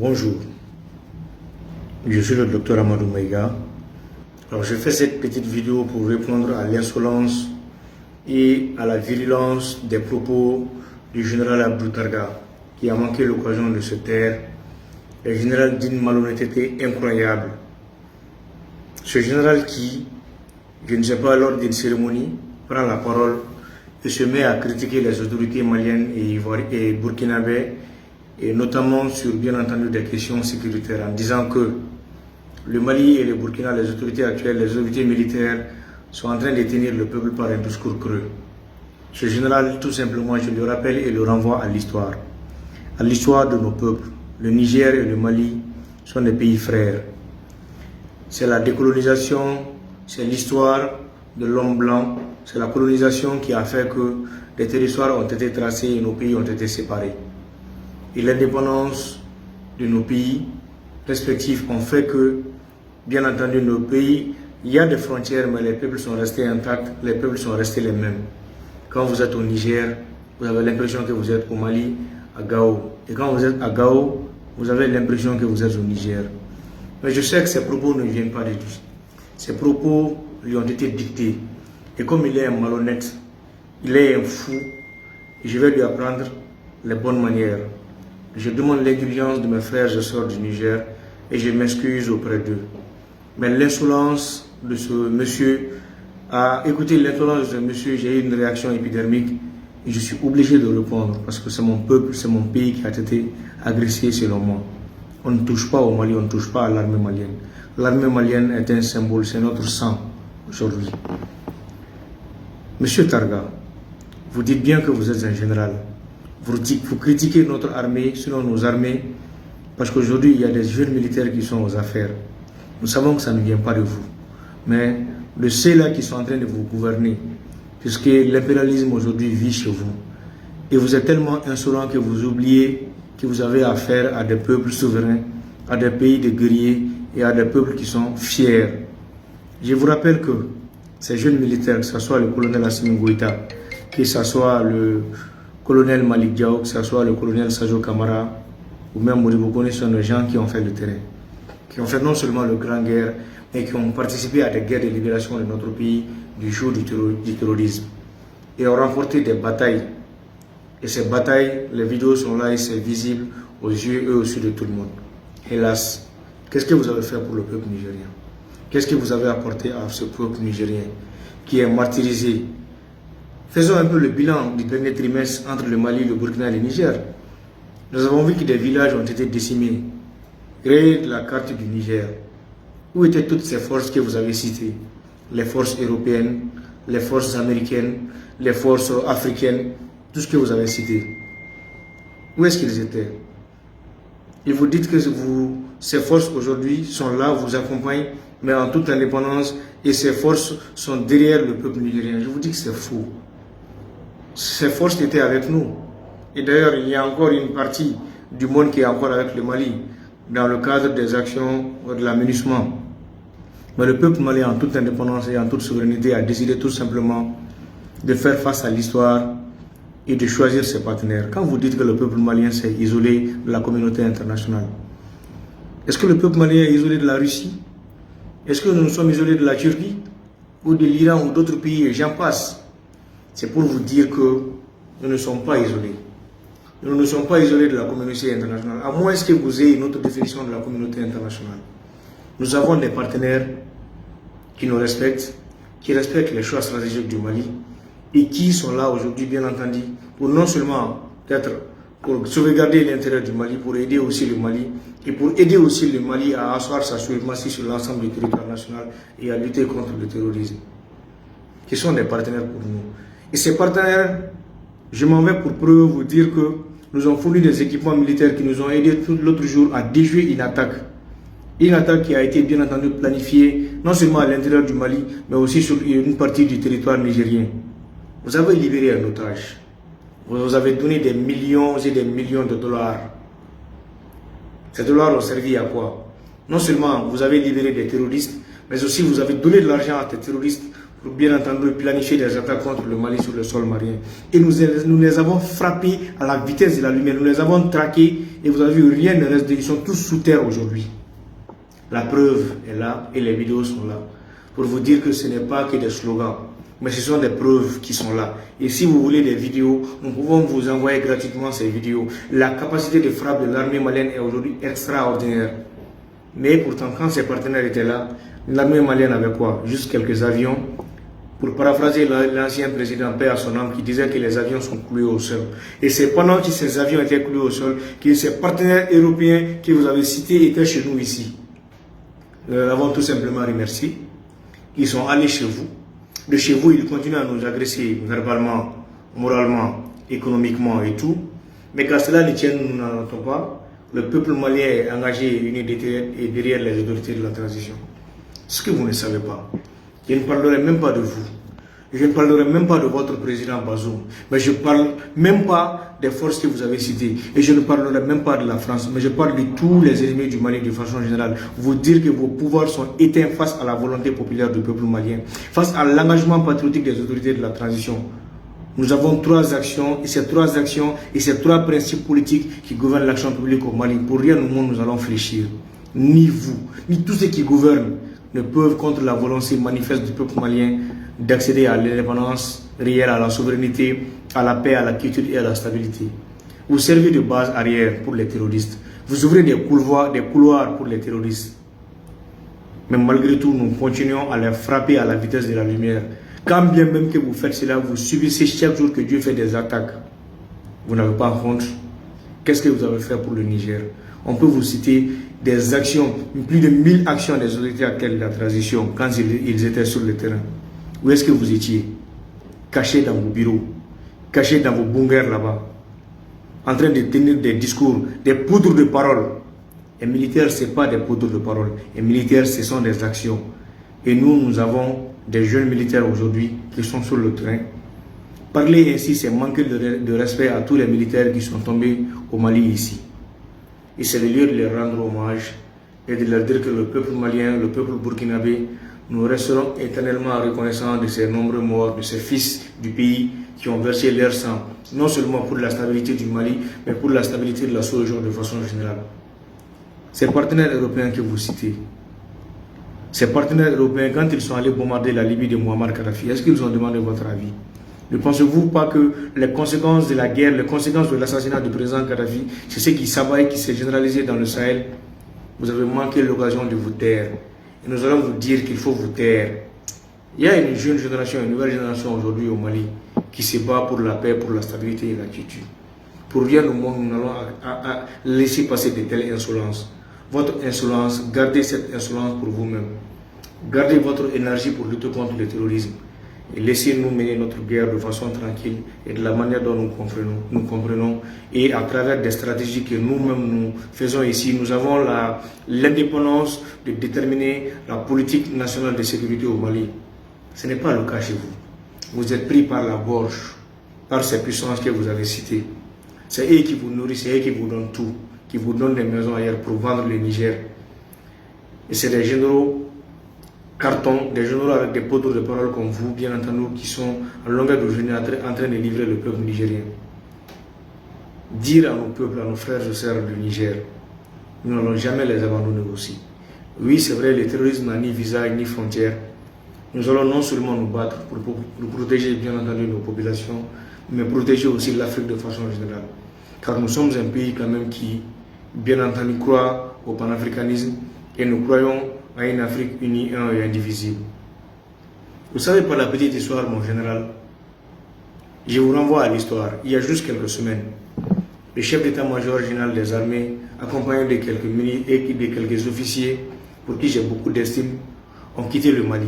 Bonjour, je suis le docteur Amadou Maïga. Alors je fais cette petite vidéo pour répondre à l'insolence et à la virulence des propos du général Abdou Targa qui a manqué l'occasion de se taire. Le général d'une malhonnêteté incroyable. Ce général qui, je ne sais pas, lors d'une cérémonie, prend la parole et se met à critiquer les autorités maliennes et burkinabées, et notamment sur, bien entendu, des questions sécuritaires, en disant que le Mali et le Burkina, les autorités actuelles, les autorités militaires, sont en train de tenir le peuple par un discours creux. Ce général, tout simplement, je le rappelle et le renvoie à l'histoire de nos peuples. Le Niger et le Mali sont des pays frères. C'est la décolonisation, c'est l'histoire de l'homme blanc, c'est la colonisation qui a fait que les territoires ont été tracés et nos pays ont été séparés. Et l'indépendance de nos pays respectifs ont fait que, bien entendu, nos pays, il y a des frontières, mais les peuples sont restés intacts, les peuples sont restés les mêmes. Quand vous êtes au Niger, vous avez l'impression que vous êtes au Mali, à Gao. Et quand vous êtes à Gao, vous avez l'impression que vous êtes au Niger. Mais je sais que ces propos ne viennent pas de lui. Ces propos lui ont été dictés. Et comme il est un malhonnête, il est un fou, je vais lui apprendre les bonnes manières. Je demande l'indulgence de mes frères et sœurs du Niger et je m'excuse auprès d'eux. Mais l'insolence de ce monsieur, à écouter l'insolence de ce monsieur, j'ai eu une réaction épidermique et je suis obligé de répondre parce que c'est mon peuple, c'est mon pays qui a été agressé selon moi. On ne touche pas au Mali, on ne touche pas à l'armée malienne. L'armée malienne est un symbole, c'est notre sang aujourd'hui. Monsieur Targa, vous dites bien que vous êtes un général. Vous critiquez notre armée, sinon nos armées, parce qu'aujourd'hui, il y a des jeunes militaires qui sont aux affaires. Nous savons que ça ne vient pas de vous. Mais de ceux-là qui sont en train de vous gouverner, puisque l'impérialisme aujourd'hui vit chez vous. Et vous êtes tellement insolent que vous oubliez que vous avez affaire à des peuples souverains, à des pays de guerriers et à des peuples qui sont fiers. Je vous rappelle que ces jeunes militaires, que ce soit le colonel Assimi Goïta, que ce soit le colonel Malik Diaw, que ce soit le colonel Sajo Kamara, ou même Modibo Kone, sont des gens qui ont fait le terrain, qui ont fait non seulement le grand guerre, mais qui ont participé à des guerres de libération de notre pays du jour du terrorisme. Et ont remporté des batailles. Et ces batailles, les vidéos sont là et c'est visible aux yeux et aux yeux de tout le monde. Hélas, qu'est-ce que vous avez fait pour le peuple nigérien? Qu'est-ce que vous avez apporté à ce peuple nigérien qui est martyrisé? Faisons un peu le bilan du dernier trimestre entre le Mali, le Burkina et le Niger. Nous avons vu que des villages ont été décimés. Regardez la carte du Niger. Où étaient toutes ces forces que vous avez citées? Les forces européennes, les forces américaines, les forces africaines, tout ce que vous avez cité. Où est-ce qu'ils étaient? Et vous dites que ces forces aujourd'hui sont là, vous accompagnent, mais en toute indépendance, et ces forces sont derrière le peuple nigérien. Je vous dis que c'est faux. Ces forces étaient avec nous. Et d'ailleurs, il y a encore une partie du monde qui est encore avec le Mali, dans le cadre des actions de l'aménagement. Mais le peuple malien, en toute indépendance et en toute souveraineté, a décidé tout simplement de faire face à l'histoire et de choisir ses partenaires. Quand vous dites que le peuple malien s'est isolé de la communauté internationale, est-ce que le peuple malien est isolé de la Russie? Est-ce que nous nous sommes isolés de la Turquie ou de l'Iran ou d'autres pays et j'en passe? C'est pour vous dire que nous ne sommes pas isolés. Nous ne sommes pas isolés de la communauté internationale, à moins que vous ayez une autre définition de la communauté internationale. Nous avons des partenaires qui nous respectent, qui respectent les choix stratégiques du Mali et qui sont là aujourd'hui, bien entendu, pour non seulement pour sauvegarder l'intérêt du Mali, pour aider aussi le Mali et pour aider aussi le Mali à asseoir sa suprématie sur l'ensemble du territoire national et à lutter contre le terrorisme, qui sont des partenaires pour nous. Et ces partenaires, je m'en vais pour preuve vous dire que nous avons fourni des équipements militaires qui nous ont aidés tout l'autre jour à déjouer une attaque. Une attaque qui a été bien entendu planifiée, non seulement à l'intérieur du Mali, mais aussi sur une partie du territoire nigérien. Vous avez libéré un otage. Vous avez donné des millions et des millions de dollars. Ces dollars ont servi à quoi? Non seulement vous avez libéré des terroristes, mais aussi vous avez donné de l'argent à des terroristes pour bien entendu planifier des attaques contre le Mali sur le sol malien. Et nous les avons frappés à la vitesse de la lumière, nous les avons traqués et vous avez vu, rien ne reste, ils sont tous sous terre aujourd'hui. La preuve est là et les vidéos sont là pour vous dire que ce n'est pas que des slogans, mais ce sont des preuves qui sont là. Et si vous voulez des vidéos, nous pouvons vous envoyer gratuitement ces vidéos. La capacité de frappe de l'armée malienne est aujourd'hui extraordinaire. Mais pourtant, quand ses partenaires étaient là, l'armée malienne avait quoi? Juste quelques avions. Pour paraphraser l'ancien président, paix à son âme, qui disait que les avions sont cloués au sol. Et c'est pendant que ces avions étaient cloués au sol que ces partenaires européens que vous avez cités étaient chez nous ici. Nous les avons tout simplement remerciés. Ils sont allés chez vous. De chez vous, ils continuent à nous agresser verbalement, moralement, économiquement et tout. Mais qu'à cela ne tienne, nous n'en entendons pas. Le peuple malien est engagé et uni derrière les autorités de la transition. Ce que vous ne savez pas. Je ne parlerai même pas de vous. Je ne parlerai même pas de votre président Bazoum. Mais je ne parle même pas des forces que vous avez citées. Et je ne parlerai même pas de la France. Mais je parle de tous les ennemis du Mali de façon générale. Vous dire que vos pouvoirs sont éteints face à la volonté populaire du peuple malien. Face à l'engagement patriotique des autorités de la transition. Nous avons trois actions et ces trois principes politiques qui gouvernent l'action publique au Mali. Pour rien au monde, nous allons fléchir. Ni vous, ni tous ceux qui gouvernent ne peuvent, contre la volonté manifeste du peuple malien, d'accéder à l'indépendance réelle, à la souveraineté, à la paix, à la quiétude et à la stabilité. Vous servez de base arrière pour les terroristes. Vous ouvrez des couloirs pour les terroristes. Mais malgré tout, nous continuons à les frapper à la vitesse de la lumière. Quand bien même que vous faites cela, vous subissez chaque jour que Dieu fait des attaques. Vous n'avez pas honte. Qu'est-ce que vous avez fait pour le Niger? On peut vous citer des actions, plus de 1000 actions des autorités actuelles de la transition quand ils étaient sur le terrain. Où est-ce que vous étiez? Cachés dans vos bureaux, cachés dans vos bunkers là-bas, en train de tenir des discours, des poudres de parole. Les militaires, ce n'est pas des poudres de parole. Les militaires, ce sont des actions. Et nous avons des jeunes militaires aujourd'hui qui sont sur le terrain. Parler ainsi, c'est manquer de respect à tous les militaires qui sont tombés au Mali ici. Et c'est le lieu de leur rendre hommage et de leur dire que le peuple malien, le peuple burkinabé, nous resterons éternellement reconnaissants de ces nombreux morts, de ces fils du pays qui ont versé leur sang, non seulement pour la stabilité du Mali, mais pour la stabilité de la sous-région de façon générale. Ces partenaires européens que vous citez, ces partenaires européens, quand ils sont allés bombarder la Libye de Muammar Kadhafi, est-ce qu'ils ont demandé votre avis? Ne pensez-vous pas que les conséquences de la guerre, les conséquences de l'assassinat du président Kadhafi, c'est ce qui s'abat et qui s'est généralisé dans le Sahel? Vous avez manqué l'occasion de vous taire. Et nous allons vous dire qu'il faut vous taire. Il y a une jeune génération, une nouvelle génération aujourd'hui au Mali qui se bat pour la paix, pour la stabilité et la quiétude. Pour rien au monde, nous allons laisser passer de telles insolences. Votre insolence, gardez cette insolence pour vous-même. Gardez votre énergie pour lutter contre le terrorisme. Et laissez-nous mener notre guerre de façon tranquille et de la manière dont nous comprenons. Et à travers des stratégies que nous-mêmes nous faisons ici, nous avons l'indépendance de déterminer la politique nationale de sécurité au Mali. Ce n'est pas le cas chez vous. Vous êtes pris par la gorge, par ces puissances que vous avez citées. C'est eux qui vous nourrissent, c'est eux qui vous donnent tout, qui vous donnent des maisons ailleurs pour vendre le Niger. Et c'est des généraux carton, des généraux avec des poteaux de parole comme vous, bien entendu, qui sont à longueur de journée en train de livrer le peuple nigérien. Dire à nos peuples, à nos frères et sœurs du Niger, nous n'allons jamais les abandonner aussi. Oui, c'est vrai, le terrorisme n'a ni visage ni frontières. Nous allons non seulement nous battre pour protéger, bien entendu, nos populations, mais protéger aussi l'Afrique de façon générale. Car nous sommes un pays quand même qui, bien entendu, croit au panafricanisme et nous croyons à une Afrique unie, un et indivisible. Vous savez, par la petite histoire, mon général, je vous renvoie à l'histoire. Il y a juste quelques semaines, le chef d'état-major général des armées, accompagné de quelques militaires et de quelques officiers, pour qui j'ai beaucoup d'estime, ont quitté le Mali.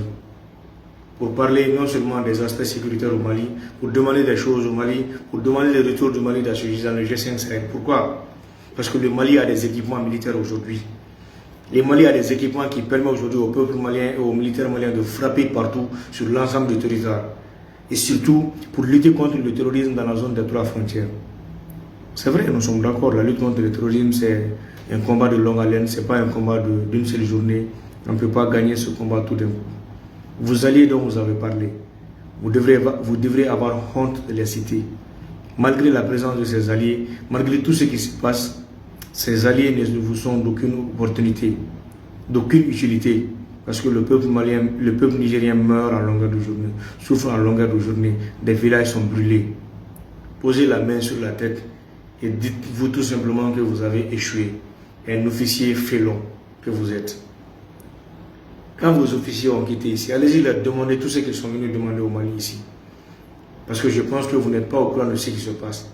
Pour parler non seulement des aspects sécuritaires au Mali, pour demander des choses au Mali, pour demander le retour du Mali dans le G5 Sahel. Pourquoi? Parce que le Mali a des équipements militaires aujourd'hui. Le Mali a des équipements qui permettent aujourd'hui au peuple malien et aux militaires maliens de frapper partout sur l'ensemble du territoire. Et surtout pour lutter contre le terrorisme dans la zone des 3 frontières. C'est vrai, nous sommes d'accord, la lutte contre le terrorisme c'est un combat de longue haleine, ce n'est pas un combat d'une seule journée. On ne peut pas gagner ce combat tout d'un coup. Vos alliés dont vous avez parlé, vous devrez avoir honte de les citer. Malgré la présence de ces alliés, malgré tout ce qui se passe, ces alliés ne vous sont d'aucune opportunité, d'aucune utilité. Parce que le peuple malien, le peuple nigérien meurt en longueur de journée, souffre en longueur de journée, des villages sont brûlés. Posez la main sur la tête et dites-vous tout simplement que vous avez échoué. Un officier félon que vous êtes. Quand vos officiers ont quitté ici, allez-y leur demander tout ce qu'ils sont venus demander au Mali ici. Parce que je pense que vous n'êtes pas au courant de ce qui se passe.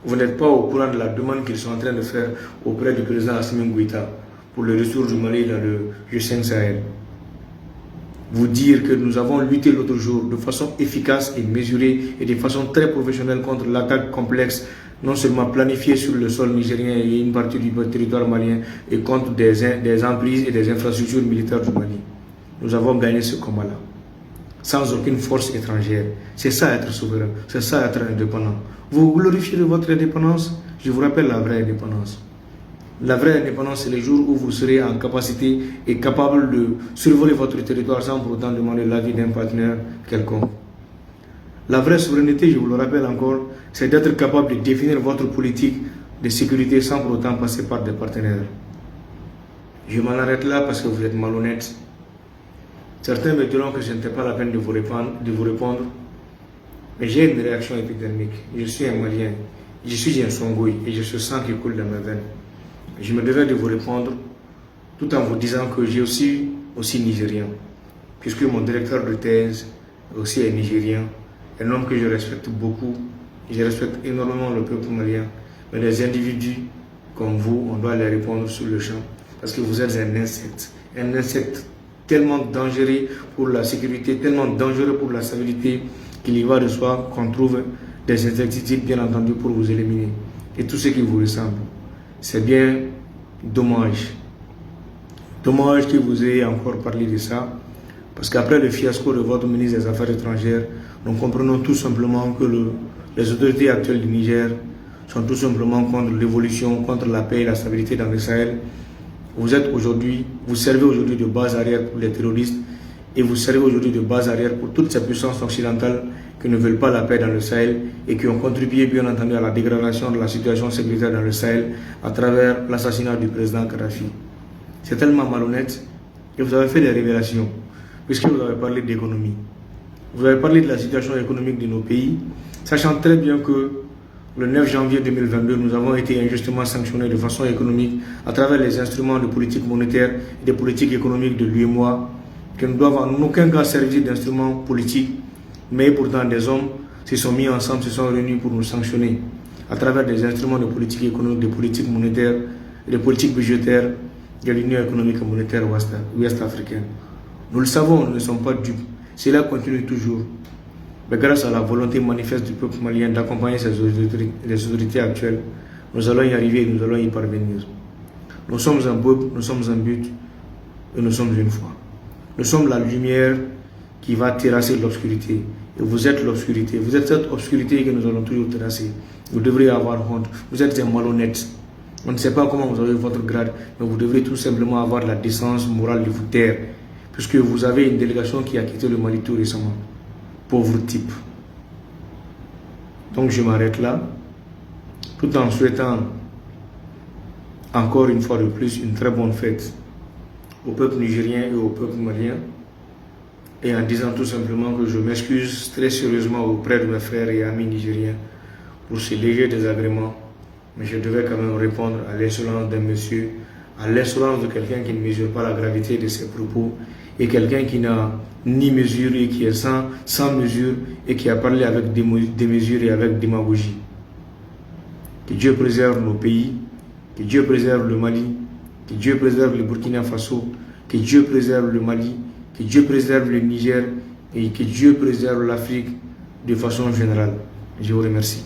Vous n'êtes pas au courant de la demande qu'ils sont en train de faire auprès du président Assimi Goïta pour le retour du Mali dans le G5 Sahel. Vous dire que nous avons lutté l'autre jour de façon efficace et mesurée et de façon très professionnelle contre l'attaque complexe, non seulement planifiée sur le sol nigérien et une partie du territoire malien, et contre des emprises et des infrastructures militaires du Mali. Nous avons gagné ce combat-là, sans aucune force étrangère. C'est ça être souverain, c'est ça être indépendant. Vous glorifiez de votre indépendance, je vous rappelle la vraie indépendance. La vraie indépendance, c'est les jours où vous serez en capacité et capable de survoler votre territoire sans pour autant demander l'avis d'un partenaire quelconque. La vraie souveraineté, je vous le rappelle encore, c'est d'être capable de définir votre politique de sécurité sans pour autant passer par des partenaires. Je m'en arrête là parce que vous êtes malhonnête. Certains me diront que ce n'était pas la peine de vous répondre, mais j'ai une réaction épidermique. Je suis un Malien, je suis un Songoï et je sens qui coule dans mes veines. Je me devais de vous répondre tout en vous disant que j'ai aussi nigérien, puisque mon directeur de thèse aussi est nigérien, un homme que je respecte beaucoup, je respecte énormément le peuple malien, mais les individus comme vous, on doit les répondre sur le champ, parce que vous êtes un insecte tellement dangereux pour la sécurité, tellement dangereux pour la stabilité, qu'il y va de soi qu'on trouve des insecticides bien entendu pour vous éliminer, et tout ce qui vous ressemble. C'est bien dommage. Dommage que vous ayez encore parlé de ça, parce qu'après le fiasco de votre ministre des Affaires étrangères, nous comprenons tout simplement que les autorités actuelles du Niger sont tout simplement contre l'évolution, contre la paix et la stabilité dans le Sahel. Vous servez aujourd'hui de base arrière pour les terroristes et vous servez aujourd'hui de base arrière pour toutes ces puissances occidentales qui ne veulent pas la paix dans le Sahel et qui ont contribué bien entendu à la dégradation de la situation sécuritaire dans le Sahel à travers l'assassinat du président Kadhafi. C'est tellement malhonnête et vous avez fait des révélations puisque vous avez parlé d'économie. Vous avez parlé de la situation économique de nos pays, sachant très bien que le 9 janvier 2022, nous avons été injustement sanctionnés de façon économique à travers les instruments de politique monétaire et de politique économique de l'UEMOA qui ne doivent en aucun cas servir d'instruments politiques. Mais pourtant, des hommes se sont mis ensemble, se sont réunis pour nous sanctionner à travers des instruments de politique économique, de politique monétaire et de politique budgétaire de l'Union économique et monétaire ouest africaine. Nous le savons, nous ne sommes pas dupes. Cela continue toujours. Mais grâce à la volonté manifeste du peuple malien d'accompagner les autorités actuelles, nous allons y arriver et nous allons y parvenir. Nous sommes un peuple, nous sommes un but et nous sommes une foi. Nous sommes la lumière qui va terrasser l'obscurité. Et vous êtes l'obscurité. Vous êtes cette obscurité que nous allons toujours terrasser. Vous devriez avoir honte. Vous êtes un malhonnête. On ne sait pas comment vous avez votre grade, mais vous devrez tout simplement avoir la décence morale de vous taire. Puisque vous avez une délégation qui a quitté le Mali tout récemment. Pauvre type. Donc je m'arrête là, tout en souhaitant encore une fois de plus une très bonne fête au peuple nigérien et au peuple malien, et en disant tout simplement que je m'excuse très sérieusement auprès de mes frères et amis nigériens pour ce léger désagrément, mais je devais quand même répondre à l'insolence d'un monsieur, à l'insolence de quelqu'un qui ne mesure pas la gravité de ses propos, et quelqu'un qui n'a ni mesure et qui est sans mesure et qui a parlé avec des mesures et avec démagogie. Que Dieu préserve nos pays, que Dieu préserve le Mali, que Dieu préserve le Burkina Faso, que Dieu préserve le Mali, que Dieu préserve le Niger et que Dieu préserve l'Afrique de façon générale. Je vous remercie.